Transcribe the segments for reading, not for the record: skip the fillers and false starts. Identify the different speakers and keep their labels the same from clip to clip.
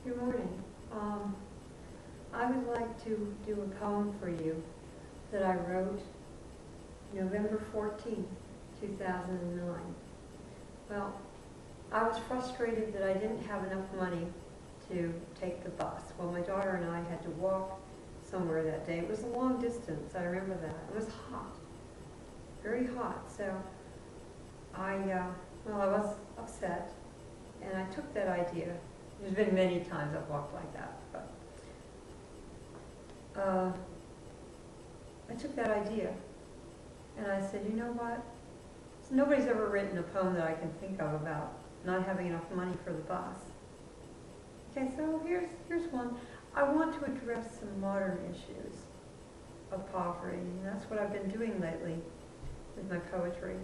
Speaker 1: Good morning. I would like to do a poem for you that I wrote November 14th, 2009. Well, I was frustrated that I didn't have enough money to take the bus. Well, my daughter and I had to walk somewhere that day. It was a long distance, I remember that. It was hot, very hot. So I was upset, and I took that idea. There's been many times I've walked like that, but I took that idea and I said, you know what? So nobody's ever written a poem that I can think of about not having enough money for the bus. Okay, so here's one. I want to address some modern issues of poverty, and that's what I've been doing lately with my poetry.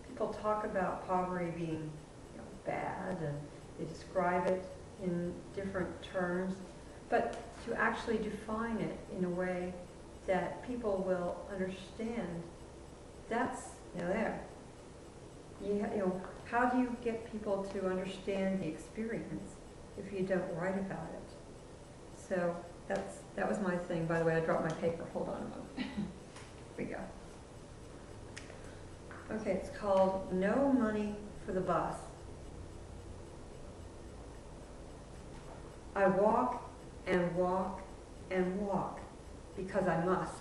Speaker 1: People talk about poverty being bad, and they describe it in different terms, but to actually define it in a way that people will understand, that's there. How do you get people to understand the experience if you don't write about it? So that was my thing. By the way, I dropped my paper. Hold on a moment. Here we go. Okay, it's called No Money for the Bus. I walk and walk and walk because I must.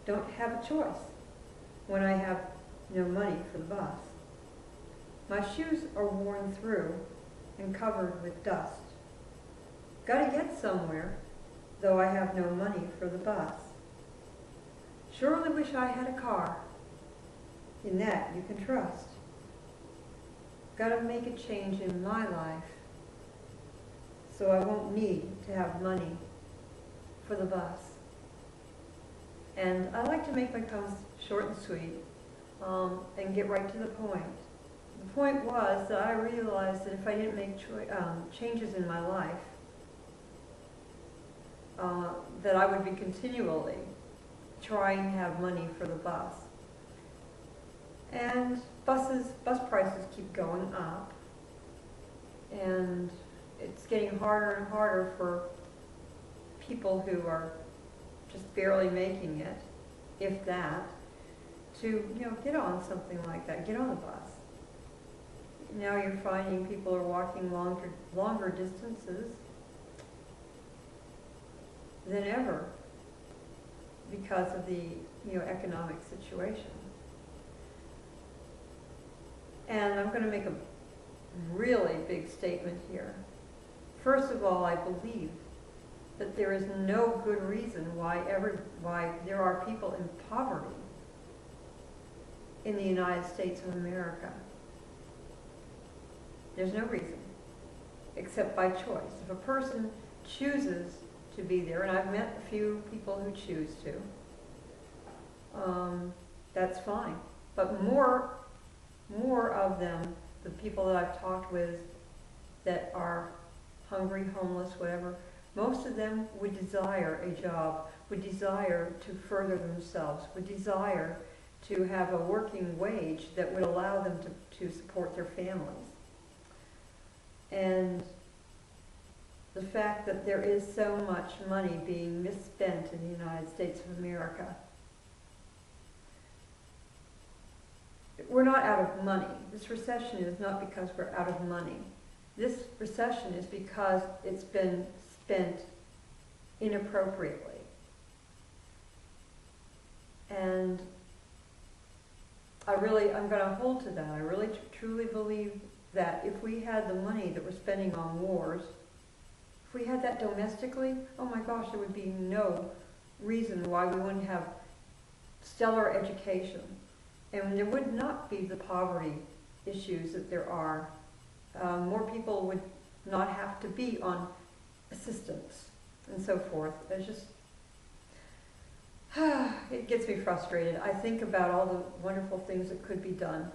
Speaker 1: Don't have a choice when I have no money for the bus. My shoes are worn through and covered with dust. Gotta get somewhere, though I have no money for the bus. Surely wish I had a car. In that you can trust. Gotta make a change in my life, so I won't need to have money for the bus. And I like to make my poems short and sweet, and get right to the point. The point was that I realized that if I didn't make changes in my life, that I would be continually trying to have money for the bus. And bus prices keep going up, and it's getting harder and harder for people who are just barely making it, if that, to get on something like that, get on the bus. Now you're finding people are walking longer distances than ever because of the economic situation. And I'm going to make a really big statement here. First of all, I believe that there is no good reason why there are people in poverty in the United States of America. There's no reason, except by choice. If a person chooses to be there, and I've met a few people who choose to, that's fine. But more of them, the people that I've talked with that are hungry, homeless, whatever, most of them would desire a job, would desire to further themselves, would desire to have a working wage that would allow them to support their families. And the fact that there is so much money being misspent in the United States of America. We're not out of money. This recession is not because we're out of money. This recession is because it's been spent inappropriately. And I'm going to hold to that. I really truly believe that if we had the money that we're spending on wars, if we had that domestically, oh my gosh, there would be no reason why we wouldn't have stellar education. And there would not be the poverty issues that there are. More people would not have to be on assistance and so forth. It's just, it gets me frustrated. I think about all the wonderful things that could be done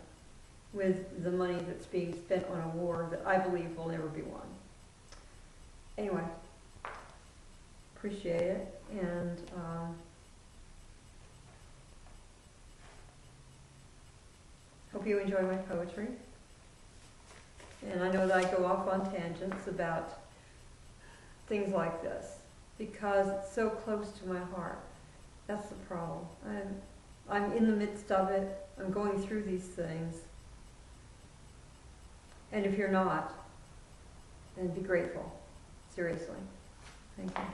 Speaker 1: with the money that's being spent on a war that I believe will never be won. Anyway, appreciate it, and hope you enjoy my poetry. And I know that I go off on tangents about things like this because it's so close to my heart. That's the problem. I'm in the midst of it. I'm going through these things. And if you're not, then be grateful. Seriously. Thank you.